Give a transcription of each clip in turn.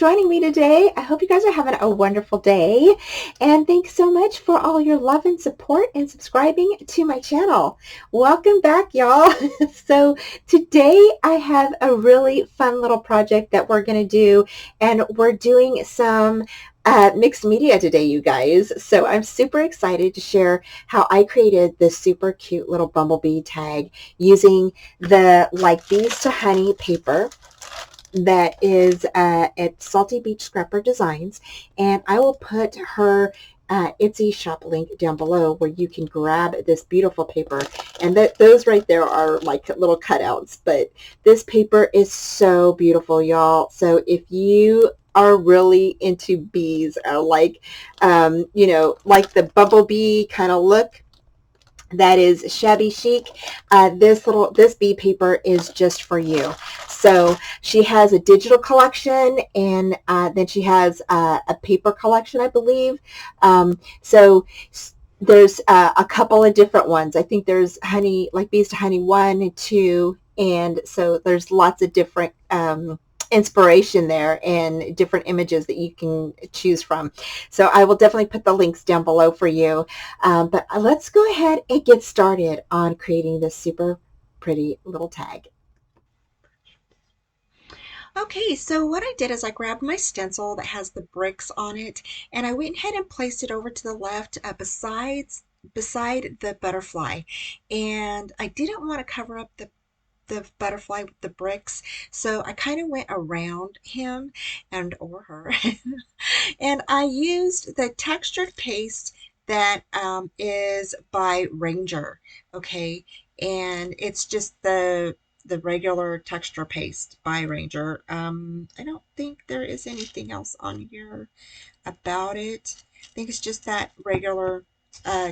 joining me today. I hope you guys are having a wonderful day. And thanks so much for all your love and support and subscribing to my channel. Welcome back, y'all. So today I have a really fun little project that we're going to do, and we're doing some mixed media today, you guys. So I'm super excited to share how I created this super cute little bumblebee tag using the Like Bees to Honey paper that is at Salty Beach Scrapper Designs, and I will put her Etsy shop link down below where you can grab this beautiful paper. And those right there are like little cutouts, but this paper is so beautiful, y'all. So if you are really into bees, like like the bumblebee kind of look, that is shabby chic, this bee paper is just for you. So she has a digital collection, and then she has a paper collection, I believe. So there's a couple of different ones. I think there's honey, like bees to honey 1 and 2, and so there's lots of different inspiration there and different images that you can choose from. So I will definitely put the links down below for you. But let's go ahead and get started on creating this super pretty little tag. Okay, so what I did is I grabbed my stencil that has the bricks on it, and I went ahead and placed it over to the left beside the butterfly. And I didn't want to cover up the butterfly with the bricks, so I kind of went around him and or her. And I used the textured paste that is by Ranger, okay? And it's just the regular texture paste by Ranger. I don't think there is anything else on here about it. I think it's just that regular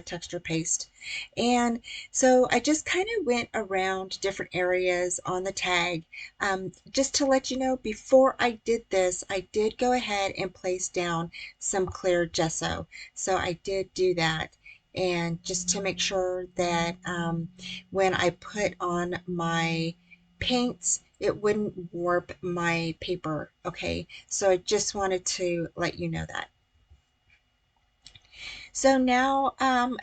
texture paste. And so I just kind of went around different areas on the tag. Just to let you know, before I did this, I did go ahead and place down some clear gesso. So I did do that. And just to make sure that when I put on my paints, it wouldn't warp my paper. Okay, so I just wanted to let you know that. So now,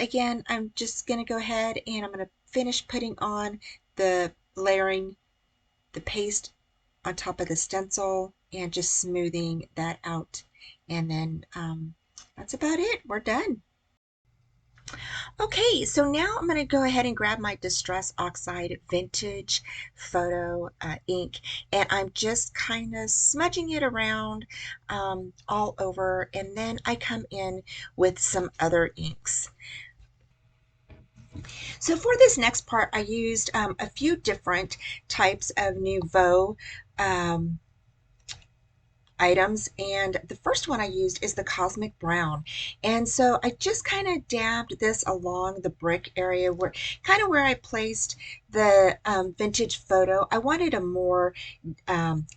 again, I'm just going to go ahead and I'm going to finish putting on layering the paste on top of the stencil and just smoothing that out. And then that's about it. We're done. Okay, so now I'm going to go ahead and grab my Distress Oxide Vintage Photo ink, and I'm just kind of smudging it around all over, and then I come in with some other inks. So for this next part, I used a few different types of Nuvo um, items, and the first one I used is the Cosmic Brown. And so I just kind of dabbed this along the brick area, where kind of where I placed the vintage photo. I wanted a more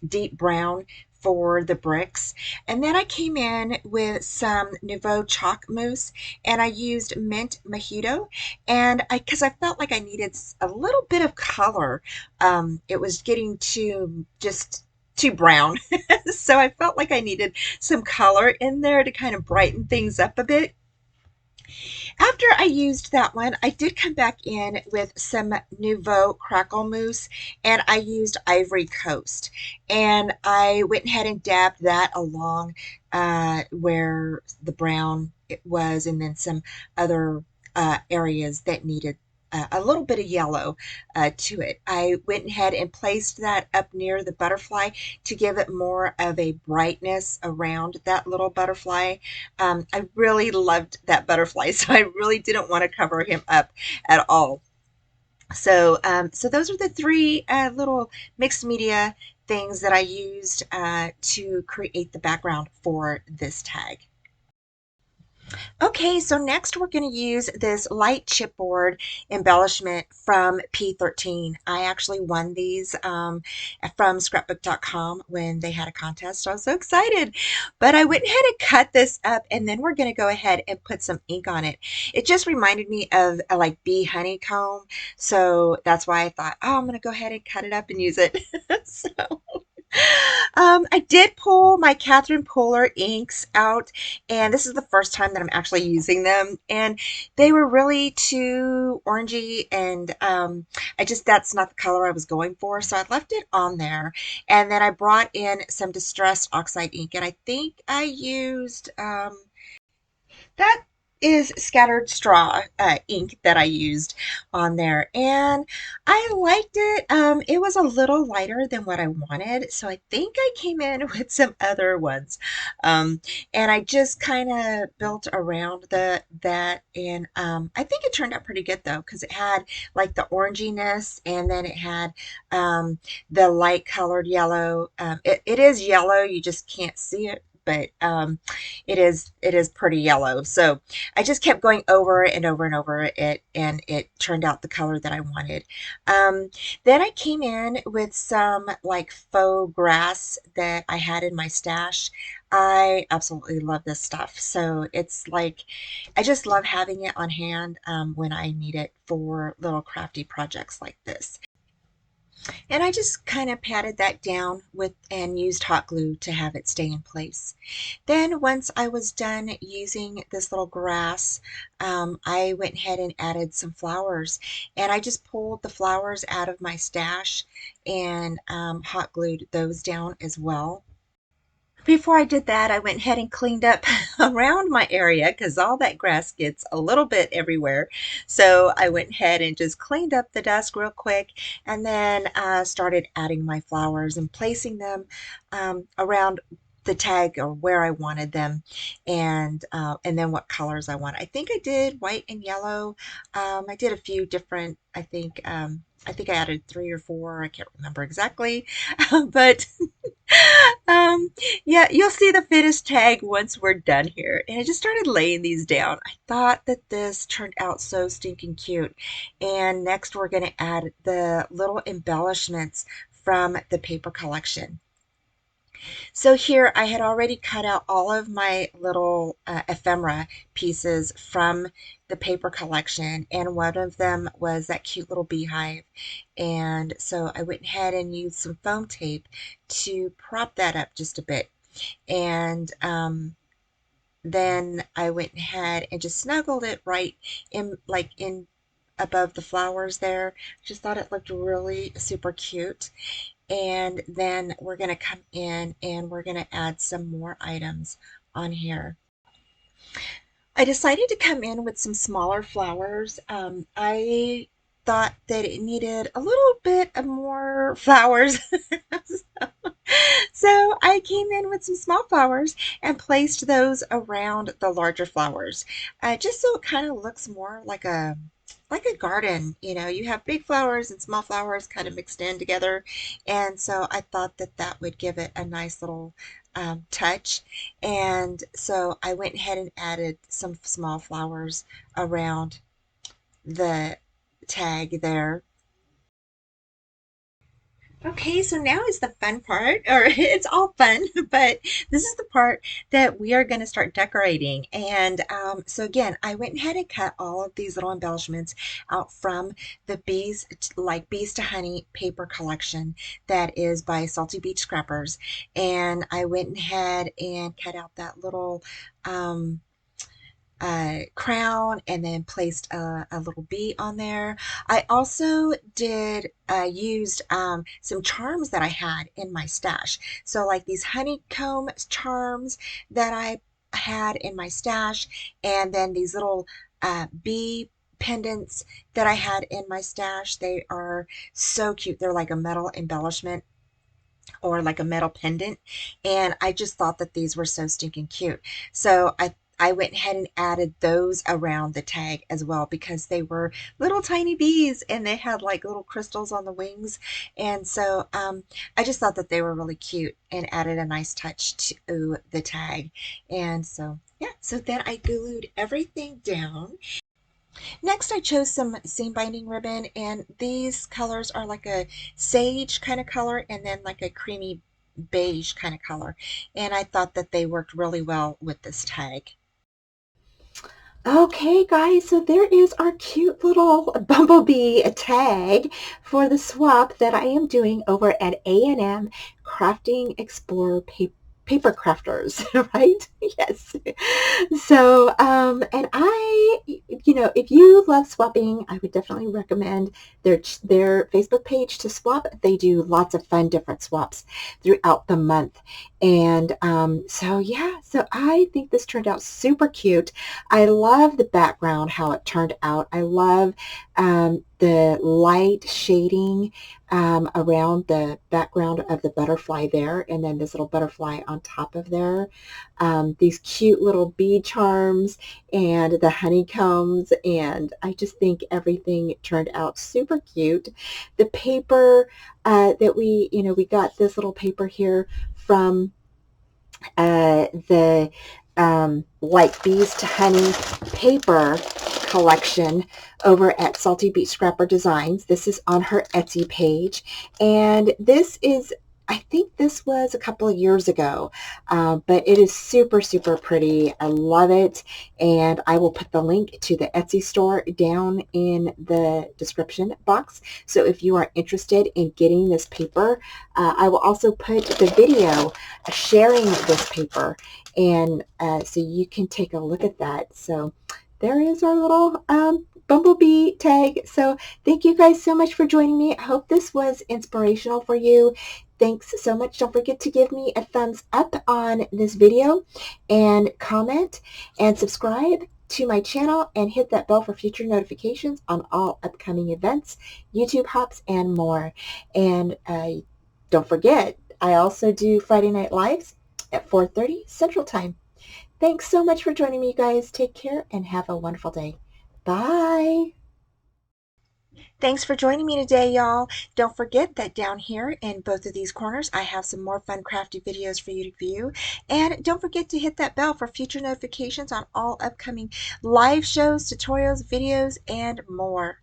deep brown for the bricks. And then I came in with some Nuvo chalk mousse, and I used mint mojito, and because I felt like I needed a little bit of color. It was getting too brown. So I felt like I needed some color in there to kind of brighten things up a bit. After I used that one, I did come back in with some Nuvo Crackle Mousse, and I used Ivory Coast. And I went ahead and dabbed that along where the brown it was, and then some other areas that needed a little bit of yellow to it. I went ahead and placed that up near the butterfly to give it more of a brightness around that little butterfly. I really loved that butterfly, so I really didn't want to cover him up at all. So those are the three little mixed media things that I used to create the background for this tag. Okay, so next we're going to use this light chipboard embellishment from P13. I actually won these from scrapbook.com when they had a contest. I was so excited. But I went ahead and cut this up, and then we're going to go ahead and put some ink on it. It just reminded me of a like bee honeycomb. So that's why I thought, oh, I'm going to go ahead and cut it up and use it. So I did pull my Catherine Polar inks out, and this is the first time that I'm actually using them. And they were really too orangey, and that's not the color I was going for, so I left it on there. And then I brought in some distressed oxide ink, and I think I used that is scattered straw ink that I used on there, and I liked it. It was a little lighter than what I wanted, so I think I came in with some other ones, um, and I just kind of built around that, and I think it turned out pretty good though, because it had like the oranginess, and then it had the light colored yellow. It is yellow, you just can't see it, but it is pretty yellow. So I just kept going over and over and over it, and it turned out the color that I wanted. Um, then I came in with some like faux grass that I had in my stash. I absolutely love this stuff. So it's like, I just love having it on hand when I need it for little crafty projects like this. And I just kind of patted that down with and used hot glue to have it stay in place. Then once I was done using this little grass, I went ahead and added some flowers, and I just pulled the flowers out of my stash and hot glued those down as well. Before I did that, I went ahead and cleaned up around my area because all that grass gets a little bit everywhere. So I went ahead and just cleaned up the dust real quick, and then started adding my flowers and placing them around the tag or where I wanted them, and then what colors I want. I think I did white and yellow. I did a few different. I think I added three or four. I can't remember exactly, but um, yeah, you'll see the finished tag once we're done here. And I just started laying these down. I thought that this turned out so stinking cute. And next we're going to add the little embellishments from the paper collection. So here I had already cut out all of my little ephemera pieces from the paper collection, and one of them was that cute little beehive. And so I went ahead and used some foam tape to prop that up just a bit. And then I went ahead and just snuggled it right in above the flowers there. Just thought it looked really super cute. And then we're going to come in and we're going to add some more items on here. I decided to come in with some smaller flowers. I thought that it needed a little bit of more flowers. So I came in with some small flowers and placed those around the larger flowers, just so it kind of looks more like a garden. You have big flowers and small flowers kind of mixed in together, and so I thought that that would give it a nice little touch. And so I went ahead and added some small flowers around the tag there. Okay, so now is the fun part, or it's all fun, but this is the part that we are going to start decorating. And so again, I went ahead and cut all of these little embellishments out from the Bees to Honey paper collection that is by Salty Beach Scrappers. And I went ahead and cut out that little um, crown, and then placed a little bee on there. I also did used some charms that I had in my stash. So like these honeycomb charms that I had in my stash, and then these little bee pendants that I had in my stash. They are so cute. They're like a metal embellishment or like a metal pendant, and I just thought that these were so stinking cute. So I went ahead and added those around the tag as well, because they were little tiny bees and they had like little crystals on the wings. And so I just thought that they were really cute and added a nice touch to the tag. And so, yeah, so then I glued everything down. Next, I chose some seam binding ribbon, and these colors are like a sage kind of color and then like a creamy beige kind of color. And I thought that they worked really well with this tag. Okay, guys, so there is our cute little bumblebee tag for the swap that I am doing over at A&M Crafting Explorer Paper Crafters, right? Yes. So, and if you love swapping, I would definitely recommend their Facebook page to swap. They do lots of fun different swaps throughout the month. And so, yeah, so I think this turned out super cute. I love the background, how it turned out. I love the light shading around the background of the butterfly there, and then this little butterfly on top of there. These cute little bead charms and the honeycombs, and I just think everything turned out super cute. The paper that we got this little paper here from the like bees to honey paper collection over at Salty Beach Scrapper Designs. This is on her Etsy page, and this is, I think this was a couple of years ago, but it is super, super pretty. I love it, and I will put the link to the Etsy store down in the description box. So if you are interested in getting this paper, I will also put the video sharing this paper, and so you can take a look at that. So there is our little bumblebee tag. So thank you guys so much for joining me. I hope this was inspirational for you. Thanks so much. Don't forget to give me a thumbs up on this video, and comment and subscribe to my channel, and hit that bell for future notifications on all upcoming events, YouTube hops, and more. And don't forget, I also do Friday Night Lives at 4:30 Central Time. Thanks so much for joining me, you guys. Take care and have a wonderful day. Bye. Thanks for joining me today, y'all. Don't forget that down here in both of these corners, I have some more fun crafty videos for you to view. And don't forget to hit that bell for future notifications on all upcoming live shows, tutorials, videos, and more.